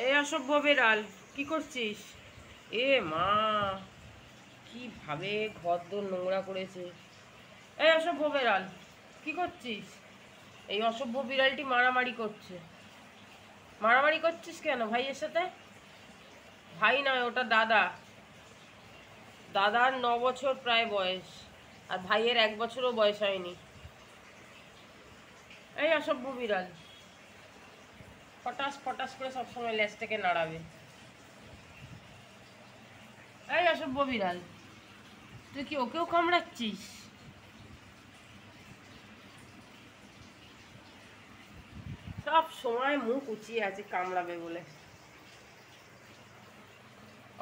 এই অসভ্য বিড়াল, কি করছিস? এ মা, কিভাবে ঘর দোর নোংরা করেছে! এই অসভ্য বিড়াল, কি করছিস? এই অসভ্য বিড়ালটি মারামারি করছে। মারামারি করছিস কেন ভাইয়ের সাথে? ভাই নয়, ওটা দাদা। দাদার 9 বছর প্রায় বয়স, আর ভাইয়ের 1 বছরও বয়স হয়নি। এই অসভ্য বিড়াল ফটাস ফটাস করে সবসময় লেজটাকে নাড়াবে। এই অসভ্য বিড়াল, তুই কি ওকেও কামড়াচ্ছিস? সব সময় মুখ উঁচিয়ে আছে কামড়াবে বলে।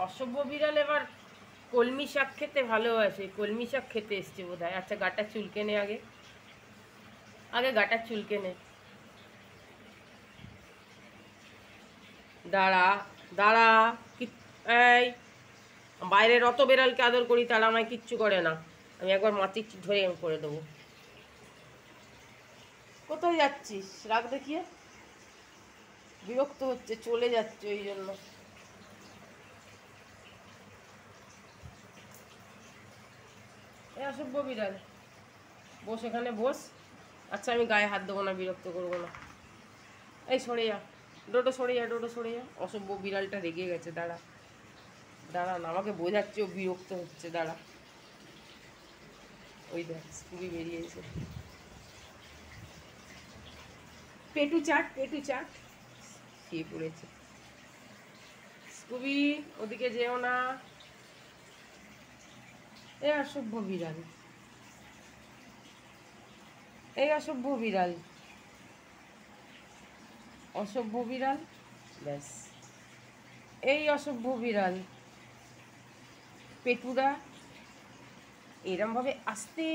অসভ্য বিড়াল এবার কলমি শাক খেতে ভালোবাসে, কলমি শাক খেতে এসছে বোধ হয়। আচ্ছা, গাটা চুলকে নে, আগে আগে গাটা চুলকে নে। দাঁড়া, দাঁড়া। কি? এই, বাইরের অত বেড়ালকে আদর করি, তারা আমায় কিচ্ছু করে না। আমি একবার মাটি ধরে করে দেবো। কোথায় যাচ্ছিস? রাগ দেখিয়ে বিরক্ত হচ্ছে, চলে যাচ্ছে ওই জন্য। এই অসভ্য বিড়াল, বস এখানে বস। আচ্ছা, আমি গায়ে হাত দেবো না, বিরক্ত করবো না। এই সরে যা, ডোডো সরে যা, ডোডো সরে যা। অসভ্য বিড়ালটা রেগে গেছে। দাঁড়া, দাঁড়া না, আমাকে বোঝাচ্ছে ও বিরক্ত হচ্ছে। দাঁড়া, ওই দেখ স্কুবি বেরিয়েছে। পেটু চাট, পেটু চাট। শুয়ে পড়েছে। স্কুবি, ওদিকে যেও না। এই অসভ্য বিড়াল, এই অসভ্য বিড়াল, অসভ্য বিড়াল। ব্যাস, এই অসভ্য বিড়াল পেটুরা। এরমভাবে আস্তে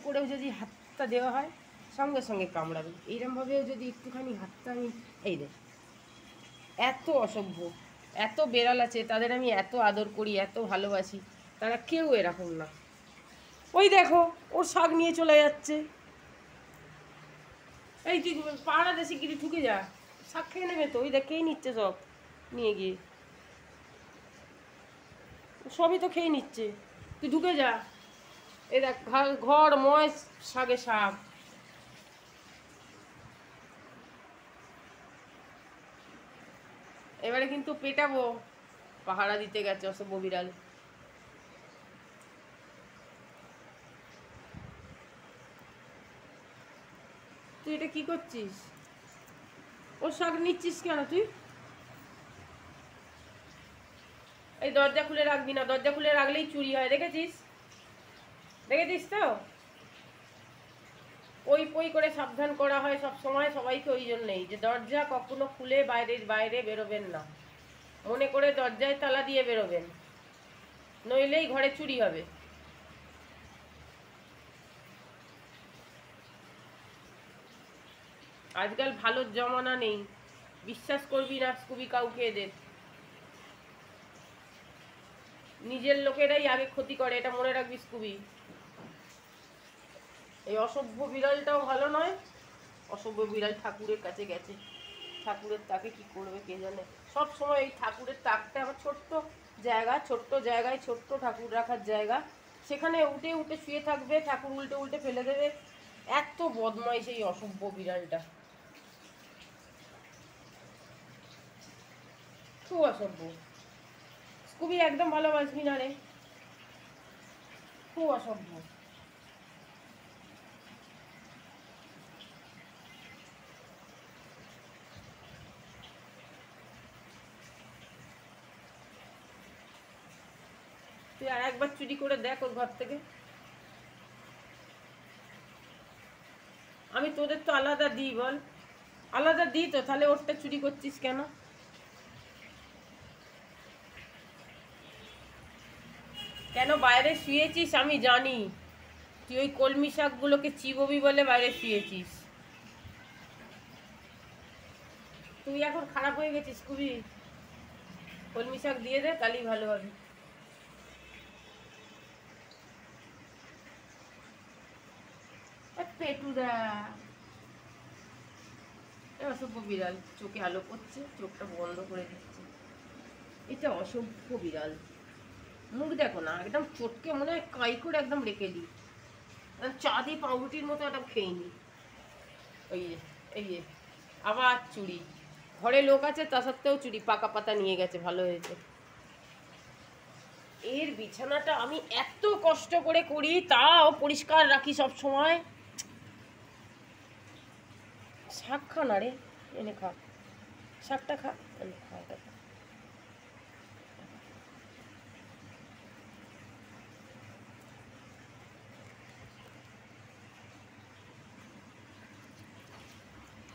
করেও যদি হাতটা দেওয়া হয়, সঙ্গে সঙ্গে কামড়াবে। এইরমভাবেও যদি একটুখানি হাতটা আমি, এই দেখ, এত অসভ্য, এত বেড়াল আছে, তাদের আমি এত আদর করি, এত ভালোবাসি, তারা কেউ এরকম না। ওই দেখো, ওর শাক নিয়ে চলে যাচ্ছে। এই তুই পাড়া দেশে গিয়ে ঢুকে যা, শাক খেয়ে নেবে তো। ওই দেখ, খেয়ে নিচ্ছে সব নিয়ে গিয়ে, সবই তো খেয়ে নিচ্ছে। তুই ঢুকে যা। এই দেখ, ঘর ময় শাকে শাক। এবারে কিন্তু পেটাবো। পাহারা দিতে গেছে অসভ্য বিড়াল। তুই এটা কি করছিস? ওর শাক নিচ্ছিস কেন তুই? এই দরজা খুলে রাখবি না, দরজা খুলে রাখলেই চুরি হয়, দেখেছিস? দেখেছিস তো? ওই পই করে সাবধান করা হয় সব সময় সবাইকে, ওই জন্যই যে দরজা কখনো খুলে বাইরে বেরোবেন না। মনে করে দরজায় তালা দিয়ে বেরোবেন, নইলেই ঘরে চুরি হবে। আজকাল ভালোর জমানা নেই, বিশ্বাস করবি না স্কুবি কাউকে। এদের নিজের লোকেরাই আগে ক্ষতি করে, এটা মনে রাখবি স্কুবি। এই অসভ্য বিড়ালটাও ভালো নয়। অসভ্য বিড়াল ঠাকুরের কাছে গেছে, ঠাকুরের তাকে কি করবে কে জানে। সব সময় এই ঠাকুরের তাকটা আমার ছোট্ট জায়গা, ছোট্ট জায়গায় ছোট্ট ঠাকুর রাখার জায়গা, সেখানে উঠে উঠে শুয়ে থাকবে, ঠাকুর উল্টে উল্টে ফেলে দেবে। এত বদমাইশ এই অসভ্য বিড়ালটা, খুব অসভ্য। স্কুবি একদম ভালোবাসবি না রে, খুব অসভ্য। তুই আর একবার চুরি করে দেখ ওর ঘর থেকে। আমি তোদের তো আলাদা দিই, বল? আলাদা দিই তো, তাহলে ওরটা চুরি করছিস কেন? কেন বাইরে শুয়েছিস আমি জানি। তুই ওই কলমি শাকগুলোকে চিববি বলে বাইরে শুয়েছিস। তুই এখন খারাপ হয়ে গেছিস খুবই। কলমি শাক দিয়ে দে, তাহলেই ভালো হবে। পেটুদা, অসভ্য বিড়াল, চোখে আলো পড়ছে, চোখটা বন্ধ করে দিচ্ছে। এটা অসভ্য বিড়াল, মুখ দেখো না, একদম চটকে মনে হয় কাই করে একদম রেখে দিই, চা দিয়ে পাউরুটির মতো একদম খেয়ে নি। ওই যে, এই যে আবার চুরি, ঘরে লোক আছে তা সত্ত্বেও চুরি, পাকা পাতা নিয়ে গেছে, ভালো হয়েছে। এর বিছানাটা আমি এত কষ্ট করে করি, তাও পরিষ্কার রাখি সব সময়। শাক খা না রে, এনে খা, শাকটা খা, এনে খা, এটা খা।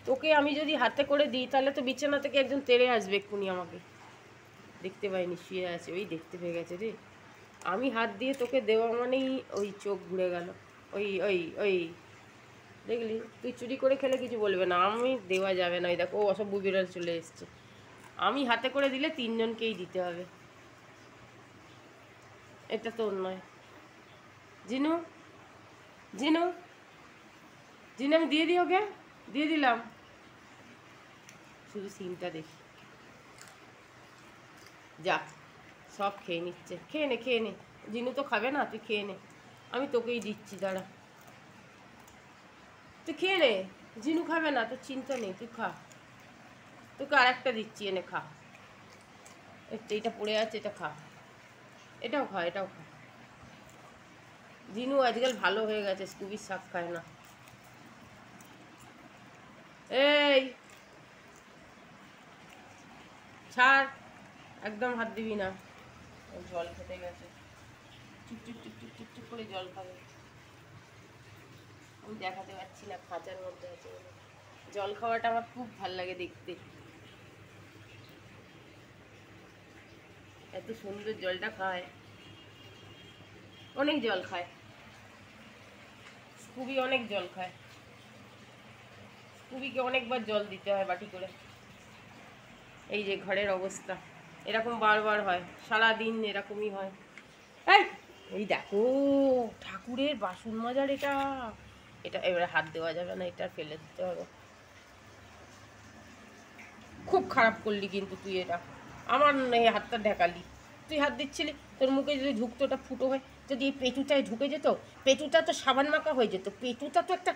তোকে আমি যদি হাতে করে দিই তাহলে তো বিছানা থেকে একজন তেড়ে আসবে এক্ষুনি আমাকে। দেখতে পাইনি, শুয়ে আছে, ওই দেখতে পেয়ে গেছে রে। আমি হাত দিয়ে তোকে দেওয়া মানেই ওই চোখ ঘুরে গেল। ওই ওই ওই দেখলি, তুই চুরি করে খেলে কিছু বলবে না, আমি দেওয়া যাবে না। ওই দেখো, ও অসভ্য বিড়াল চলে এসছে। আমি হাতে করে দিলে তিনজনকেই দিতে হবে, এটা তোর নয়। জিনু, জিনু, জিনু, আমি দিয়ে দিই ওকে, দিয়ে দিলাম। শুধু সিনটা দেখি, যা সব খেয়ে নিচ্ছে। খেয়ে নে, খেয়ে নে, জিনু তো খাবে না, তুই খেয়ে নে, আমি তোকেই দিচ্ছি, দাঁড়া, তুই খেয়ে নে। জিনু খাবে না, তোর চিন্তা নেই, তুই খা, তোকে আর একটা দিচ্ছি, এনে খা। এইটা পড়ে আছে, এটা খা, এটাও খা, এটাও খা। জিনু আজকাল ভালো হয়ে গেছে, স্কুবির শাক খায় না। এই ছাড়, একদম হাত দিবি না। জল খেতে গেছে, চুপ চুপ চুপ চুপ চুপ চুপ করে জল খাবে। আমি দেখাতে পারছি না, খাঁচার মধ্যে আছে বলে। জল খাওয়াটা আমার খুব ভাল লাগে দেখতে, এত সুন্দর জলটা খায়, অনেক জল খায়, স্কুবি অনেক জল খায়। স্কুবিকে অনেকবার জল দিতে হয় বাটি করে। এই যে ঘরের অবস্থা, এরকম বারবার হয়, সারা দিন এরকমই হয়। এই, এই দেখো, ঠাকুরের বাসন মাজার এটা, এটা এবারে হাত দেওয়া যাবে না, এটা ফেলে দিতে হবে। খুব খারাপ করলি কিন্তু তুই, এটা আমার এই হাতটা ঢেকালি। তুই হাত দিচ্ছিলি, তোর মুখে যদি ঢুকতো, ওটা ফুটো হয়, যদি এই পেটুটায় ঢুকে যেত, পেটুটা তো সাবান মাখা হয়ে যেত, পেটুটা তো একটা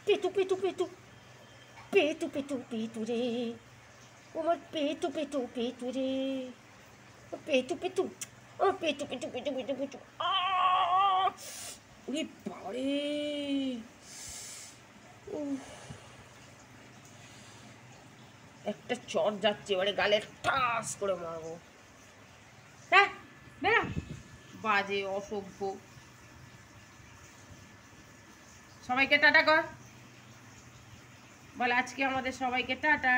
পেটু পেটু পেটু পেটু পেটু পেটু রে, আমার পেটু পেটু পেটু রে, পেটু পেটু, ও পেটু পেটু পেটু পেটু পেটু, ওরে বাবারে, একটা চট যাচ্ছে, এবারে গালে ঠাস করে মারবো। হ্যাঁ, বেড়া, বাজে অসভ্য। সবাইকে টাটা কর, বল আজকে আমাদের সবাইকে টাটা।